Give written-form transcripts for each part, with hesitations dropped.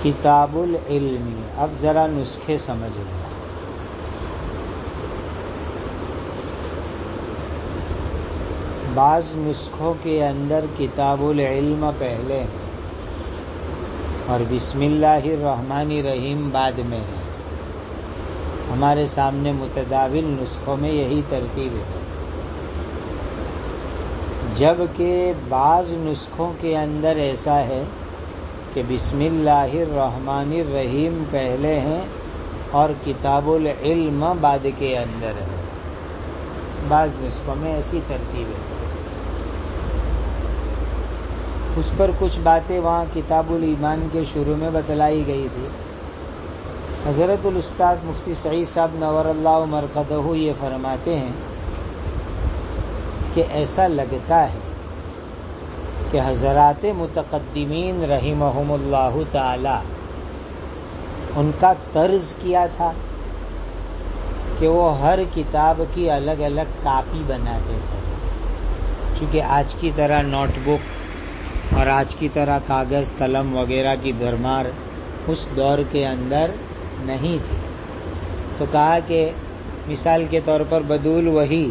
کتاب العلم. اب ذرا نسخے سمجھ لو. بعض نسخوں کے اندر کتاب العلم پہلے ہے اور بسم اللہ الرحمن الرحیم بعد میں ہے. ہمارے سامنے متداول نسخوں میں یہی ترتیب ہے، جبکہ بعض نسخوں کے اندر ایسا ہے کہ بسم اللہ الرحمن الرحیم پہلے ہیں اور کتاب العلم بعد کے اندر ہے. بعض نسخوں میں ایسی ترتیب ہے. اس پر کچھ باتیں وہاں کتاب الایمان کے شروع میں بتلائی گئی تھی. حضرت الاستاذ مفتی سعید صاحب نور اللہ مرقدہ یہ فرماتے ہیں کہ ایسا لگتا ہے کہ حضرات متقدمین رحمہم اللہ تعالی ان کا طرز کیا تھا کہ وہ ہر کتاب کی الگ الگ کاپی بناتے تھے. چونکہ آج کی طرح نوٹ بک اور آج کی طرح کاغذ قلم وغیرہ کی بھرمار اس دور کے اندر نہیں تھی، تو کہا کہ مثال کے طور پر بدول وحی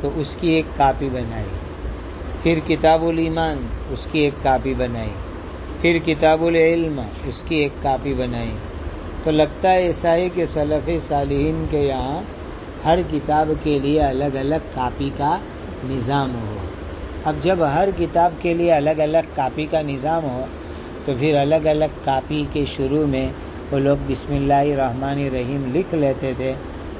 تو اس کی ایک کاپی بنائی، پھر کتاب الایمان اس کی ایک کاپی بنائی، پھر کتاب العلم اس کی ایک کاپی بنائی. تو لگتا ہے ایسا ہے کہ سلف صالحین کے یہاں ہر کتاب کے لیے الگ الگ کاپی کا نظام ہو. اب جب ہر کتاب کے لیے الگ الگ کاپی کا نظام ہو تو پھر الگ الگ کاپی کے شروع میں وہ لوگ بسم اللہ الرحمن الرحیم لکھ لیتے تھے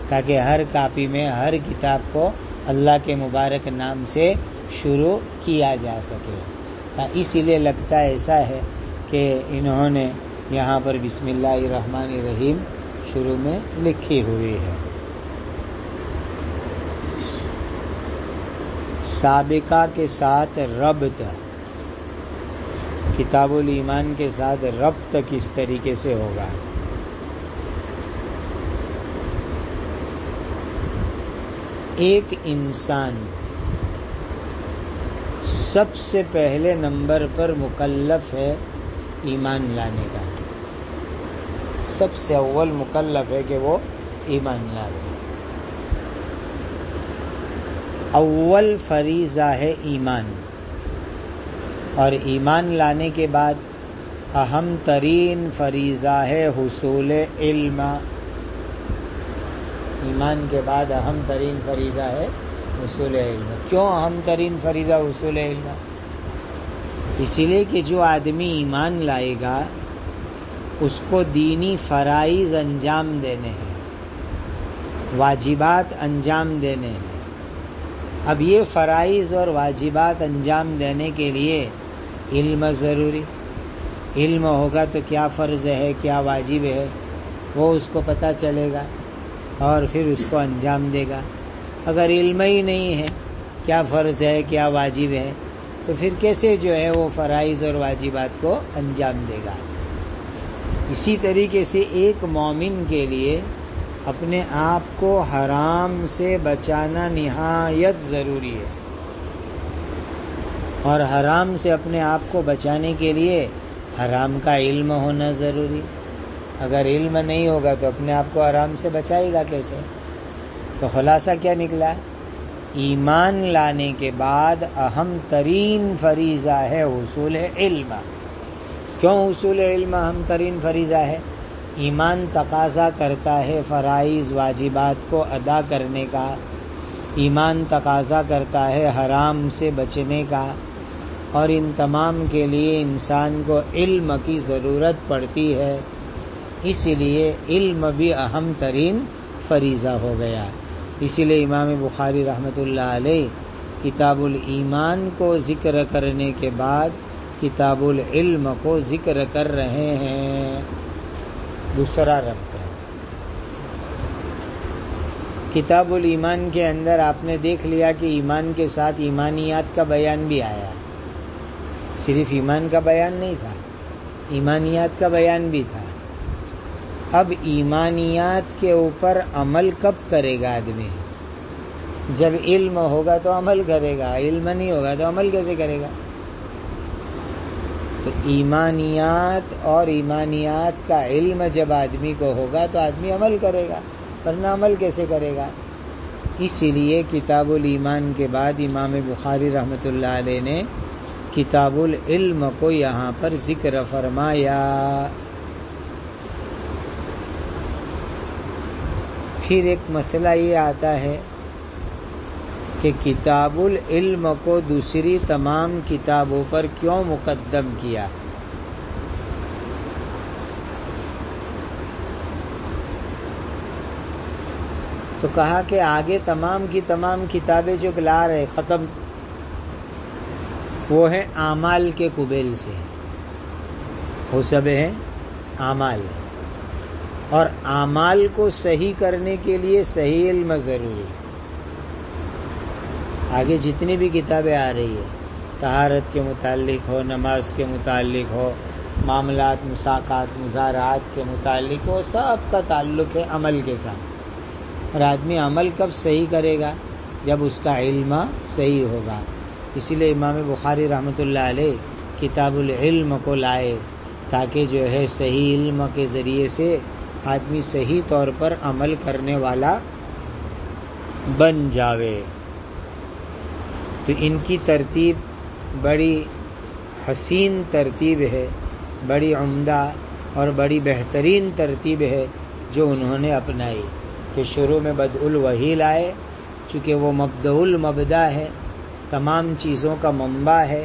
تاکہ ہر کاپی میں ہر کتاب کو اللہ کے مبارک نام سے شروع کیا جا سکے. اسی لیے لگتا ہے ایسا ہے کہ انہوں نے یہاں پر بسم اللہ الرحمن الرحیم شروع میں لکھی ہوئی ہے. سابقہ کے ساتھ ربط، کتاب الایمان کے ساتھ ربط کس طریقے سے ہوگا؟ ایک انسان سب سے پہلے نمبر پر مکلف ہے ایمان لانے کا. سب سے اول مکلف ہے کہ وہ ایمان لائے. اول فریضہ ہے ایمان، اور ایمان لانے کے بعد اہم ترین فریضہ ہے حصول علم. ایمان کے بعد اہم ترین فریضہ ہے حصول علم. کیوں اہم ترین فریضہ حصول علم؟ اسی لیے کہ جو آدمی ایمان لائے گا اس کو دینی فرائض انجام دینے ہیں، واجبات انجام دینے ہیں. اب یہ فرائض اور واجبات انجام دینے کے لیے علم ضروری. علم ہوگا تو کیا فرض ہے کیا واجب ہے وہ اس کو پتہ چلے گا اور پھر اس کو انجام دے گا. اگر علم ہی نہیں ہے کیا فرض ہے کیا واجب ہے تو پھر کیسے جو ہے وہ فرائض اور واجبات کو انجام دے گا. اسی طریقے سے ایک مومن کے لیے اپنے آپ کو حرام سے بچانا نہایت ضروری ہے، اور حرام سے اپنے آپ کو بچانے کے لیے حرام کا علم ہونا ضروری. اگر علم نہیں ہوگا تو اپنے آپ کو حرام سے بچائے گا کیسے؟ تو خلاصہ کیا نکلا؟ ایمان لانے کے بعد اہم ترین فریضہ ہے حصول علم. کیوں حصول علم اہم ترین فریضہ ہے؟ ایمان تقاضا کرتا ہے فرائض واجبات کو ادا کرنے کا، ایمان تقاضا کرتا ہے حرام سے بچنے کا، اور ان تمام کے لیے انسان کو علم کی ضرورت پڑتی ہے. اس لیے علم بھی اہم ترین فریضہ ہو گیا. اسی لیے امام بخاری رحمۃ اللہ علیہ کتاب الایمان کو ذکر کرنے کے بعد کتاب العلم کو ذکر کر رہے ہیں. دوسرا ربط ہے کتاب الایمان کے اندر. آپ نے دیکھ لیا کہ ایمان کے ساتھ ایمانیات کا بیان بھی آیا. صرف ایمان کا بیان نہیں تھا، ایمانیات کا بیان بھی تھا. اب ایمانیات کے اوپر عمل کب کرے گا آدمی؟ جب علم ہوگا تو عمل کرے گا، علم نہیں ہوگا تو عمل کیسے کرے گا؟ تو ایمانیات اور ایمانیات کا علم جب آدمی کو ہوگا تو آدمی عمل کرے گا، ورنہ عمل کیسے کرے گا؟ اسی لیے کتاب الایمان کے بعد امام بخاری رحمۃ اللہ علیہ نے کتاب العلم کو یہاں پر ذکر فرمایا۔ پھر ایک مسئلہ یہ آتا ہے کہ کتاب العلم کو دوسری تمام کتابوں پر کیوں مقدم کیا؟ تو کہا کہ آگے تمام کی تمام کتابیں جو لا رہے ختم، وہ ہیں اعمال کے قبیل سے، وہ سب ہیں اعمال، اور اعمال کو صحیح کرنے کے لیے صحیح علم ضروری۔ آگے جتنی بھی کتابیں آ رہی ہیں، طہارت کے متعلق ہو، نماز کے متعلق ہو، معاملات مساقات مزارعات کے متعلق ہو، سب کا تعلق ہے عمل کے ساتھ۔ اور آدمی عمل کب صحیح کرے گا؟ جب اس کا علم صحیح ہوگا۔ اسی لیے امام بخاری رحمۃ اللہ علیہ کتاب العلم کو لائے تاکہ جو ہے صحیح علم کے ذریعے سے آدمی صحیح طور پر عمل کرنے والا بن جاوے۔ تو ان کی ترتیب بڑی حسین ترتیب ہے، بڑی عمدہ اور بڑی بہترین ترتیب ہے جو انہوں نے اپنائی، کہ شروع میں بدء الوحی لائے، چونکہ وہ مبدأ المبدأ ہے، تمام چیزوں کا منبع ہے۔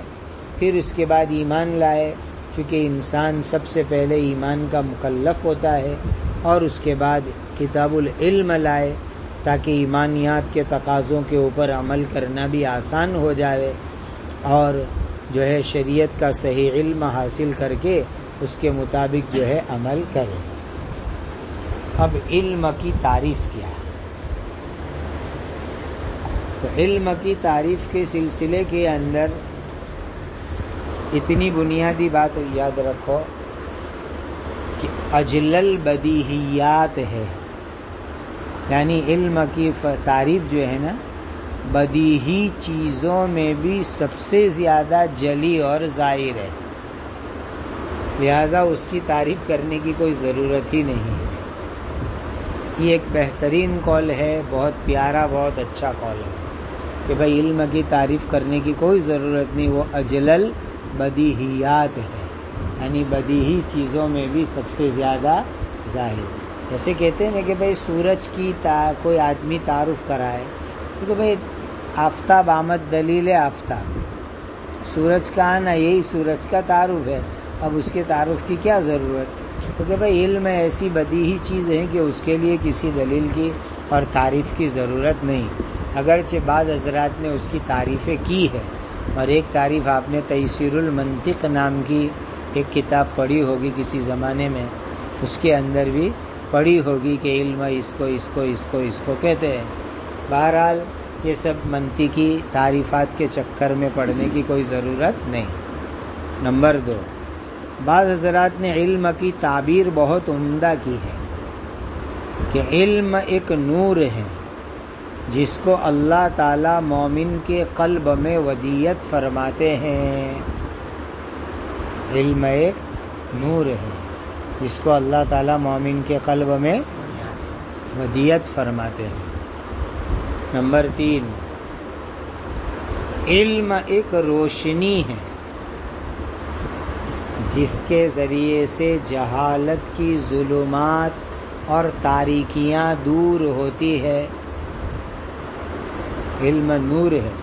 پھر اس کے بعد ایمان لائے، چونکہ انسان سب سے پہلے ایمان کا مکلف ہوتا ہے، اور اس کے بعد کتاب العلم لائے تاکہ ایمانیات کے تقاضوں کے اوپر عمل کرنا بھی آسان ہو جائے، اور جو ہے شریعت کا صحیح علم حاصل کر کے اس کے مطابق جو ہے عمل کرے۔ اب علم کی تعریف کیا؟ تو علم کی تعریف کے سلسلے کے اندر اتنی بنیادی بات یاد رکھو کہ اجلل بدیہیات ہے، یعنی علم کی تعریف جو ہے نا، بدیہی چیزوں میں بھی سب سے زیادہ جلی اور ظاہر ہے، لہذا اس کی تعریف کرنے کی کوئی ضرورت ہی نہیں ہے۔ یہ ایک بہترین قول ہے، بہت پیارا، بہت اچھا قول ہے کہ بھائی علم کی تعریف کرنے کی کوئی ضرورت نہیں، وہ اجلل بدیہیات ہے، یعنی بدیہی چیزوں میں بھی سب سے زیادہ ظاہر۔ جیسے کہتے ہیں کہ بھائی سورج کی کوئی آدمی تعارف کرائے، کیونکہ بھائی آفتاب آمد دلیل آفتاب، سورج کا آنا یہی سورج کا تعارف ہے، اب اس کے تعارف کی کیا ضرورت؟ تو کہ بھائی علم ایسی بدیہی چیز ہے کہ اس کے لیے کسی دلیل کی اور تعریف کی ضرورت نہیں، اگرچہ بعض حضرات نے اس کی تعریفیں کی ہے، اور ایک تعریف آپ نے تیسیر المنطق نام کی ایک کتاب پڑھی ہوگی کسی زمانے میں، اس کے اندر بھی پڑھی ہوگی کہ علم اس کو کہتے ہیں۔ بہرحال یہ سب منطقی تعریفات کے چکر میں پڑھنے کی کوئی ضرورت نہیں۔ نمبر 2، بعض حضرات نے علم کی تعبیر بہت عمدہ کی ہے کہ علم ایک نور ہے جس کو اللہ تعالی مومن کے قلب میں ودیت فرماتے ہیں۔ علم ایک نور ہے جس کو اللہ تعالی مومن کے قلب میں ودیت فرماتے ہیں۔ نمبر 3، علم ایک روشنی ہے جس کے ذریعے سے جہالت کی ظلمات اور تاریکیاں دور ہوتی ہے۔ علم نور ہے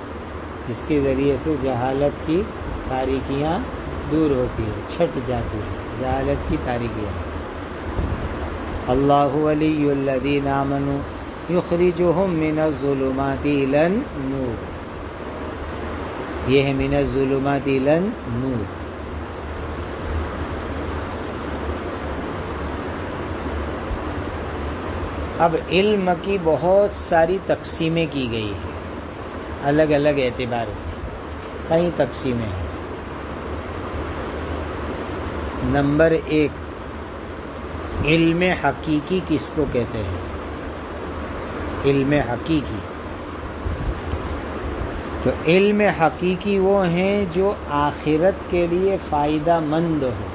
جس کے ذریعے سے جہالت کی تاریکیاں دور ہوتی ہے، چھٹ جاتی ہے جہالت کی تاریکیاں۔ اللہ ولی الذین آمنوا یخرجہم من الظلمات الی النور، یہ ہے من الظلمات الی النور۔ اب علم کی بہت ساری تقسیمیں کی گئی ہیں، الگ الگ اعتبار سے کئی تقسیمیں ہیں۔ نمبر 1، علم حقیقی کس کو کہتے ہیں؟ علم حقیقی تو علم حقیقی وہ ہیں جو آخرت کے لیے فائدہ مند ہو،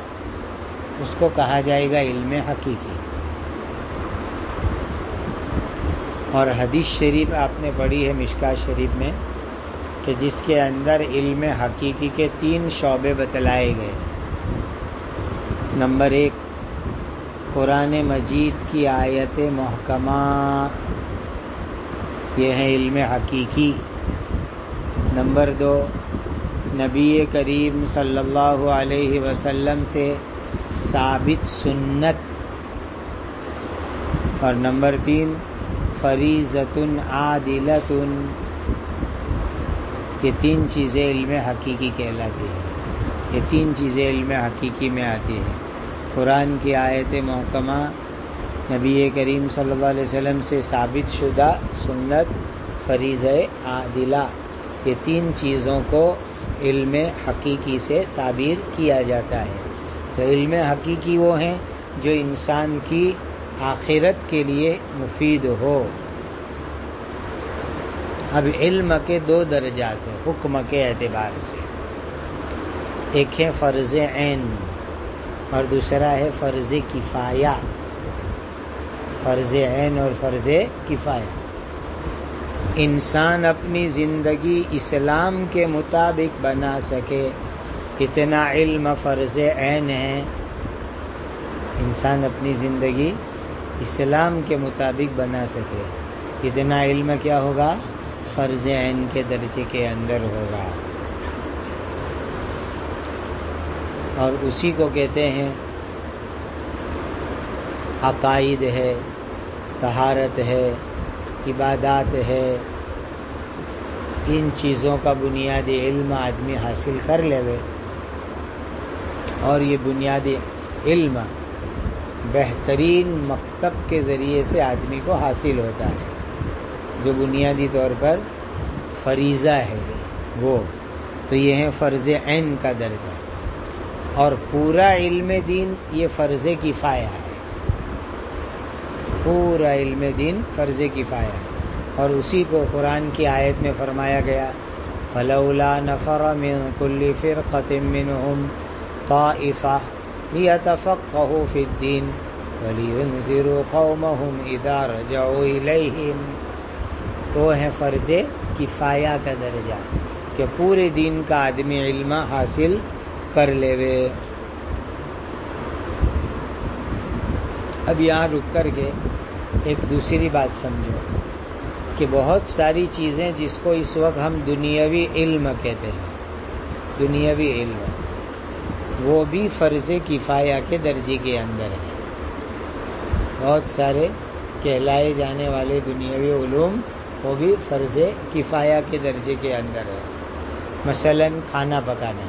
اس کو کہا جائے گا علم حقیقی۔ اور حدیث شریف آپ نے پڑھی ہے مشکات شریف میں کہ جس کے اندر علم حقیقی کے 3 شعبے بتلائے گئے۔ نمبر 1، قرآن مجید کی آیت محکمہ، یہ ہے علم حقیقی۔ نمبر 2، نبی کریم صلی اللہ علیہ وسلم سے ثابت سنت۔ اور نمبر 3، فریضۃ عادلۃ۔ یہ 3 چیزیں علم حقیقی کہلاتی ہیں، یہ 3 چیزیں علم حقیقی میں آتی ہیں۔ قرآن کی آیت محکمہ، نبی کریم صلی اللہ علیہ وسلم سے ثابت شدہ سنت، فریضہ عادلہ، یہ 3 چیزوں کو علم حقیقی سے تعبیر کیا جاتا ہے۔ تو علم حقیقی وہ ہیں جو انسان کی آخرت کے لیے مفید ہو۔ اب علم کے 2 درجات ہیں حکم کے اعتبار سے، ایک ہے فرض عین اور دوسرا ہے فرض کفایہ۔ فرض عین اور فرض کفایہ، انسان اپنی زندگی اسلام کے مطابق بنا سکے اتنا علم فرض عین ہے۔ انسان اپنی زندگی اسلام کے مطابق بنا سکے اتنا علم کیا ہوگا؟ فرض عین کے درجے کے اندر ہوگا۔ اور اسی کو کہتے ہیں عقائد ہے، طہارت ہے، عبادات ہے۔ ان چیزوں کا بنیادی علم آدمی حاصل کر لے اور یہ بنیادی علم بہترین مکتب کے ذریعے سے آدمی کو حاصل ہوتا ہے، جو بنیادی طور پر فریضہ ہے وہ، تو یہ ہے فرض عین کا درجہ۔ اور پورا علم دین یہ فرض کفایہ ہے، پورا علم دین فرض کفایہ ہے۔ اور اسی کو قرآن کی آیت میں فرمایا گیا فلولا نفر من كل فرقة منهم طائفة ليتفقهوا في الدين ولينذروا قومهم اذا رجعوا اليهم۔ تو ہے فرض کفایہ کا درجہ کہ پورے دین کا آدمی علم حاصل کر لے۔ اب یہاں رک کر کے ایک دوسری بات سمجھو کہ بہت ساری چیزیں جس کو اس وقت ہم دنیاوی علم کہتے ہیں، دنیاوی علم، وہ بھی فرض کفایہ کے درجے کے اندر ہے۔ بہت سارے کہلائے جانے والے دنیاوی علوم وہ بھی فرض کفایہ کے درجے کے اندر ہے۔ مثلا کھانا پکانا،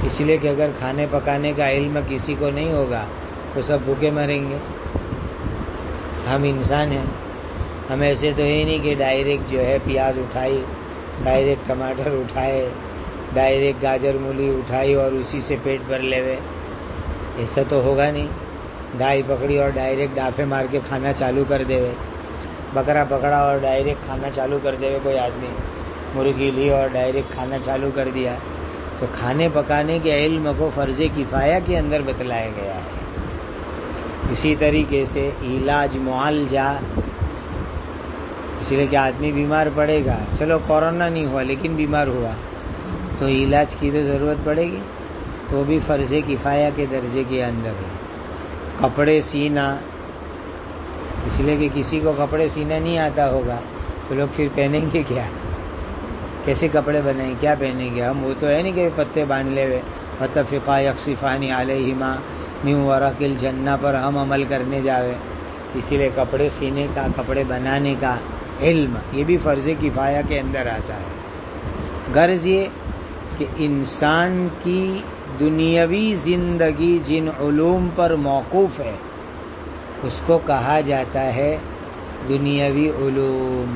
اس لیے کہ اگر کھانے پکانے کا علم کسی کو نہیں ہوگا تو سب بھوکے مریں گے۔ ہم انسان ہیں، ہم ایسے تو ہے نہیں کہ ڈائریکٹ جو ہے پیاز اٹھائی، ڈائریکٹ ٹماٹر اٹھائے، ڈائریکٹ گاجر مولی اٹھائی اور اسی سے پیٹ بھر لے ہوئے، ایسا تو ہوگا نہیں۔ دائی پکڑی اور ڈائریکٹ ڈھافے مار کے کھانا چالو کر دے ہوئے، بکرا پکڑا اور ڈائریکٹ کھانا چالو کر دے ہوئے کوئی آدمی، مرغی لی اور ڈائریکٹ کھانا چالو کر دیا۔ تو کھانے پکانے کے علم کو فرض کفایہ کے اندر بتلایا گیا ہے۔ اسی طریقے سے علاج معالجہ، اس لیے کہ آدمی بیمار پڑے گا، چلو کورونا نہیں ہوا لیکن بیمار ہوا تو علاج کی تو ضرورت پڑے گی، تو بھی فرض کفایہ کے درجے کے اندر ہے۔ کپڑے سینا، اس لیے کہ کسی کو کپڑے سینا نہیں آتا ہوگا تو لوگ پھر پہنیں گے کیا؟ کیسے کپڑے بنائیں، کیا پہنیں گے؟ ہم وہ تو ہے نہیں کہ پتے باندھ لے ہوئے وَتَفِقَا يَخْصِفَانِ عَلَيْهِمَا مِنْ وَرَقِ الْجَنَّةِ پر ہم عمل کرنے جاوے۔ اسی لیے کپڑے سینے کا، کپڑے بنانے کا علم یہ بھی فرض کفایہ کے اندر آتا ہے۔ غرض یہ کہ انسان کی دنیاوی زندگی جن علوم پر موقوف ہے اس کو کہا جاتا ہے دنیاوی علوم۔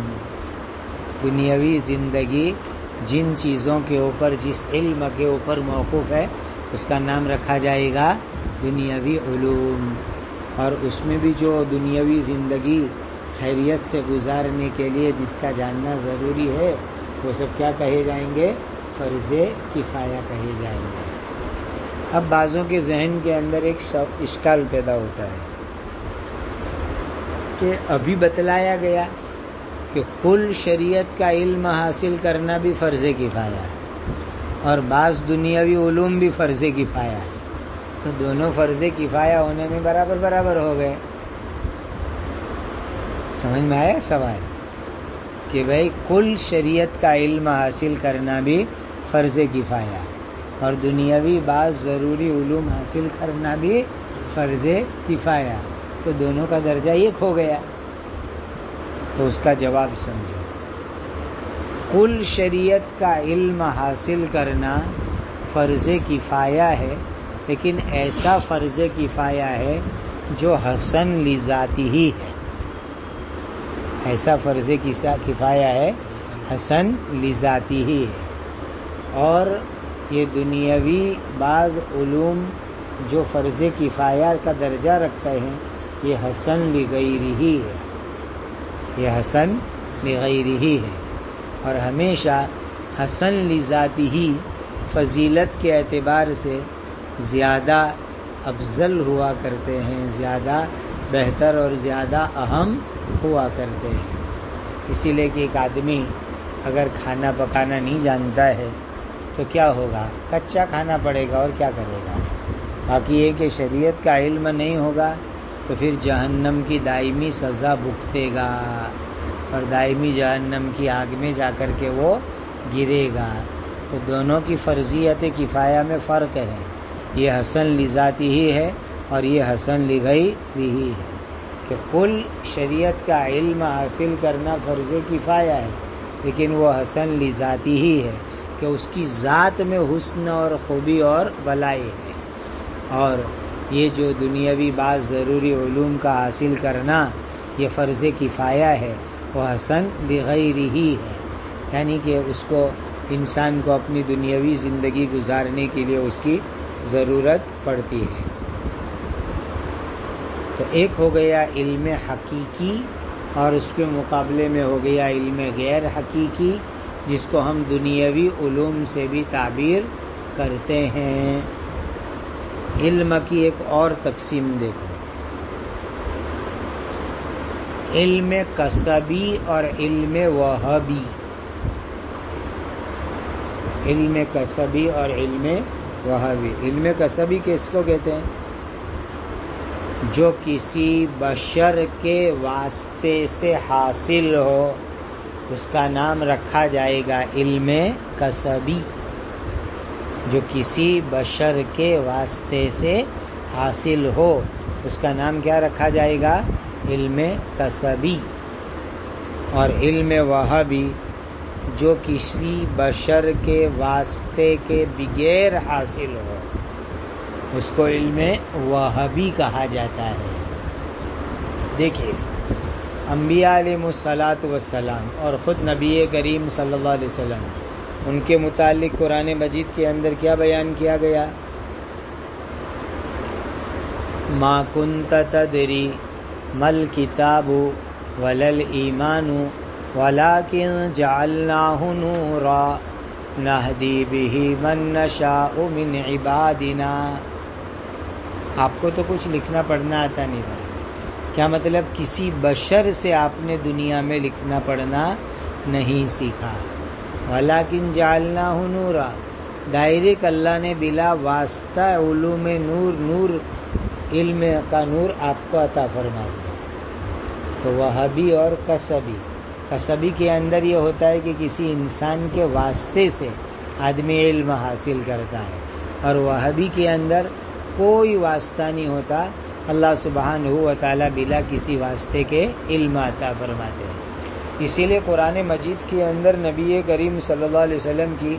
دنیاوی زندگی جن چیزوں کے اوپر، جس علم کے اوپر موقوف ہے اس کا نام رکھا جائے گا دنیاوی علوم۔ اور اس میں بھی جو دنیاوی زندگی خیریت سے گزارنے کے لیے جس کا جاننا ضروری ہے وہ سب کیا کہے جائیں گے؟ فرض کفایہ کہے جائیں گے۔ اب بعضوں کے ذہن کے اندر ایک اشکال پیدا ہوتا ہے کہ ابھی بتلایا گیا کہ کل شریعت کا علم حاصل کرنا بھی فرض کفایہ ہے اور بعض دنیاوی علوم بھی فرض کفایہ ہے، تو دونوں فرض کفایہ ہونے میں برابر برابر ہو گئے۔ سمجھ میں آیا سوال؟ کہ بھائی کل شریعت کا علم حاصل کرنا بھی فرض کفایہ اور دنیاوی بعض ضروری علوم حاصل کرنا بھی فرض کفایہ، تو دونوں کا درجہ ایک ہو گیا۔ تو اس کا جواب سمجھو، کل شریعت کا علم حاصل کرنا فرض کفایہ ہے، لیکن ایسا فرض کفایہ ہے جو حسن لذاتی ہی ہے۔ ایسا فرض کفایہ ہے حسن لذاتی ہی ہے، اور یہ دنیاوی بعض علوم جو فرض کفایہ کا درجہ رکھتے ہیں یہ حسن لغیرہ ہی ہے، یہ حسن لغیرہ ہی ہے، اور ہمیشہ حسن لذاتی ہی فضیلت کے اعتبار سے زیادہ افضل ہوا کرتے ہیں، زیادہ بہتر اور زیادہ اہم ہوا کرتے ہیں۔ اسی لیے کہ ایک آدمی اگر کھانا پکانا نہیں جانتا ہے تو کیا ہوگا؟ کچا کھانا پڑے گا اور کیا کرے گا؟ باقی یہ کہ شریعت کا علم نہیں ہوگا تو پھر جہنم کی دائمی سزا بھگتے گا اور دائمی جہنم کی آگ میں جا کر کے وہ گرے گا۔ تو دونوں کی فرضیت کفایہ میں فرق ہے، یہ حسن لذاتی ہی ہے اور یہ حسن لغیرہ ہی ہے، کہ کل شریعت کا علم حاصل کرنا فرض کفایہ ہے لیکن وہ حسن لذاتی ہی ہے کہ اس کی ذات میں حسن اور خوبی اور بلائی ہے، اور یہ جو دنیاوی بعض ضروری علوم کا حاصل کرنا یہ فرض کفایہ ہے، وہ حسن لغیرہ ہی ہے، یعنی کہ اس کو انسان کو اپنی دنیاوی زندگی گزارنے کے لیے اس کی ضرورت پڑتی ہے۔ تو ایک ہو گیا علم حقیقی اور اس کے مقابلے میں ہو گیا علم غیر حقیقی، جس کو ہم دنیاوی علوم سے بھی تعبیر کرتے ہیں۔ علم کی ایک اور تقسیم دیکھو، علم کسبی اور علم وہبی۔ علم کسبی اور علم وہبی، علم کسبی کس کو کہتے ہیں؟ جو کسی بشر کے واسطے سے حاصل ہو اس کا نام رکھا جائے گا علم کسبی۔ جو کسی بشر کے واسطے سے حاصل ہو اس کا نام کیا رکھا جائے گا؟ علم کسبی۔ اور علم وہبی جو کسی بشر کے واسطے کے بغیر حاصل ہو اس کو علم وہبی کہا جاتا ہے۔ دیکھیے انبیاء علیہ الصلاۃ والسلام اور خود نبی کریم صلی اللہ علیہ وسلم، ان کے متعلق قرآن مجید کے اندر کیا بیان کیا گیا؟ ما کنت تدری مل کتاب ولل ایمان ولکن جعلناہ نورا نہدی بہ من نشاء من عبادنا۔ آپ کو تو کچھ لکھنا پڑھنا آتا نہیں تھا، کیا مطلب؟ کسی بشر سے آپ نے دنیا میں لکھنا پڑھنا نہیں سیکھا۔ ولیکن جعلناہ نورا، ڈائریکٹ اللہ نے بلا واسطہ علوم نور علم کا نور آپ کو عطا فرما دیا۔ تو وہبی اور کسبی کے اندر یہ ہوتا ہے کہ کسی انسان کے واسطے سے آدمی علم حاصل کرتا ہے، اور وہبی کے اندر کوئی واسطہ نہیں ہوتا، اللہ سبحانہ و تعالیٰ بلا کسی واسطے کے علم عطا فرماتے ہیں۔ اسی لیے قرآن مجید کے اندر نبی کریم صلی اللہ علیہ وسلم کی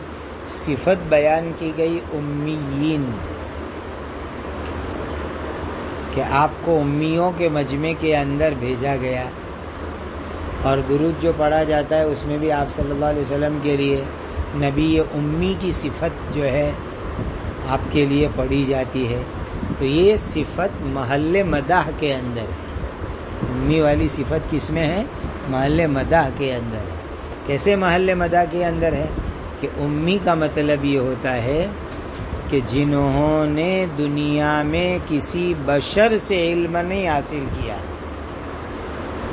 صفت بیان کی گئی امیین، کہ آپ کو امیوں کے مجمع کے اندر بھیجا گیا، اور درود جو پڑھا جاتا ہے اس میں بھی آپ صلی اللہ علیہ وسلم کے لیے نبی امی کی صفت جو ہے آپ کے لیے پڑھی جاتی ہے۔ تو یہ صفت محل مدح کے اندر ہے، امی والی صفت کس میں ہے؟ محل مدح کے اندر ہے۔ کیسے محل مدح کے اندر ہے کہ امی کا مطلب یہ ہوتا ہے کہ جنہوں نے دنیا میں کسی بشر سے علم نہیں حاصل کیا،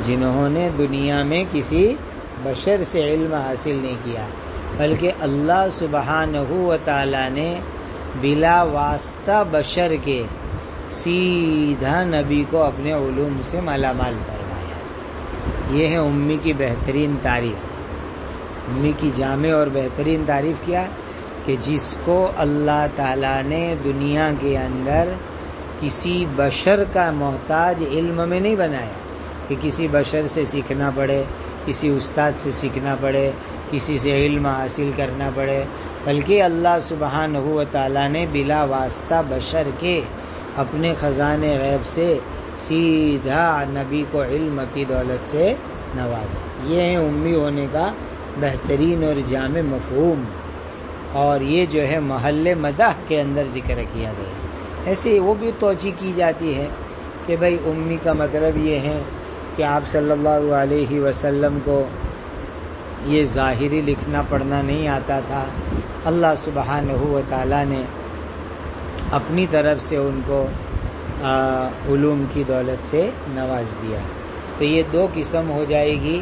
جنہوں نے دنیا میں کسی بشر سے علم حاصل نہیں کیا، بلکہ اللہ سبحانہ و تعالی نے بلا واسطہ بشر کے سیدھا نبی کو اپنے علوم سے مالا مال فرمایا۔ یہ ہے امی کی بہترین تعریف۔ امی کی جامع اور بہترین تعریف کیا کہ جس کو اللہ تعالیٰ نے دنیا کے اندر کسی بشر کا محتاج علم میں نہیں بنایا کہ کسی بشر سے سیکھنا پڑے، کسی استاد سے سیکھنا پڑے، کسی سے علم حاصل کرنا پڑے، بلکہ اللہ سبحانہ و تعالیٰ نے بلا واسطہ بشر کے اپنے خزانے غیب سے سیدھا نبی کو علم کی دولت سے نوازا۔ یہ ہے امی ہونے کا بہترین اور جامع مفہوم، اور یہ جو ہے محل مدح کے اندر ذکر کیا گیا۔ ایسے وہ بھی توجیہ کی جاتی ہے کہ بھئی امی کا مطلب یہ ہے کہ آپ صلی اللہ علیہ وسلم کو یہ ظاہری لکھنا پڑھنا نہیں آتا تھا، اللہ سبحانہ و تعالیٰ نے اپنی طرف سے ان کو علوم کی دولت سے نواز دیا۔ تو یہ دو قسم ہو جائے گی،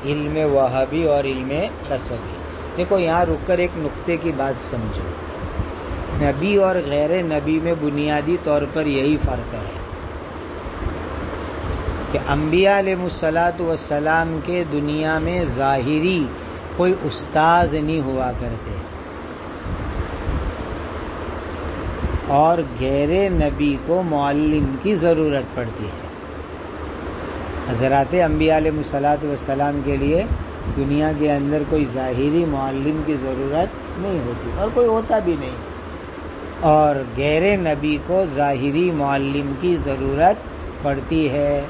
علم وہابی اور علم کسبی۔ دیکھو یہاں رک کر ایک نقطے کی بات سمجھو، نبی اور غیر نبی میں بنیادی طور پر یہی فرق ہے کہ انبیاء علیہ الصلاۃ والسلام کے دنیا میں ظاہری کوئی استاذ نہیں ہوا کرتے، اور غیر نبی کو معلم کی ضرورت پڑتی ہے۔ حضرات انبیاء علیہ الصلاۃ والسلام کے لیے دنیا کے اندر کوئی ظاہری معلم کی ضرورت نہیں ہوتی، اور کوئی ہوتا بھی نہیں، اور غیر نبی کو ظاہری معلم کی ضرورت پڑتی ہے۔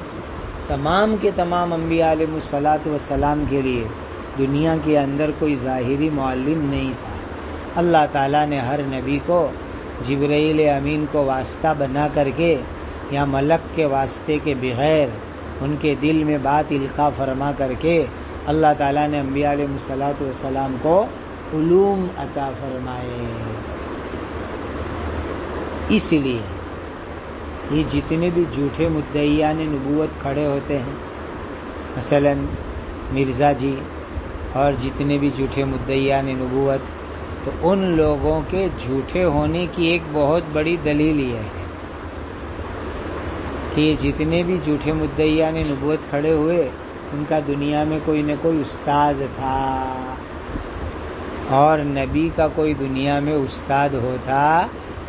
تمام کے تمام انبیاء علیہ الصلاۃ والسلام کے لیے دنیا کے اندر کوئی ظاہری معلم نہیں تھا۔ اللہ تعالیٰ نے ہر نبی کو جبرائیل امین کو واسطہ بنا کر کے یا ملک کے واسطے کے بغیر ان کے دل میں بات القاء فرما کر کے اللہ تعالیٰ نے انبیاء علیہ الصلاۃ والسلام کو علوم عطا فرمائے۔ اس لیے یہ جتنے بھی جھوٹے مدعیان نبوت کھڑے ہوتے ہیں، مثلا مرزا جی اور جتنے بھی جھوٹے مدعیان نبوت، تو ان لوگوں کے جھوٹے ہونے کی ایک بہت بڑی دلیل یہ ہے کہ یہ جتنے بھی جھوٹے مدعیان نبوت کھڑے ہوئے، ان کا دنیا میں کوئی نہ کوئی استاذ تھا، اور نبی کا کوئی دنیا میں استاد ہوتا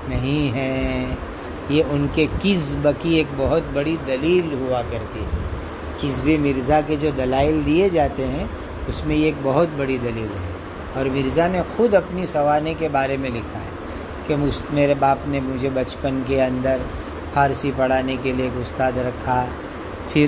نہیں ہے۔ یہ ان کے کذب کی ایک بہت بڑی دلیل ہوا کرتی ہے۔ کذب مرزا کے جو دلائل دیے جاتے ہیں اس میں یہ ایک بہت بڑی دلیل ہے، اور مرزا نے خود اپنی سوانے کے بارے میں لکھا ہے کہ میرے باپ نے مجھے بچپن کے اندر فارسی پڑھانے کے لیے ایک استاد رکھا، پھر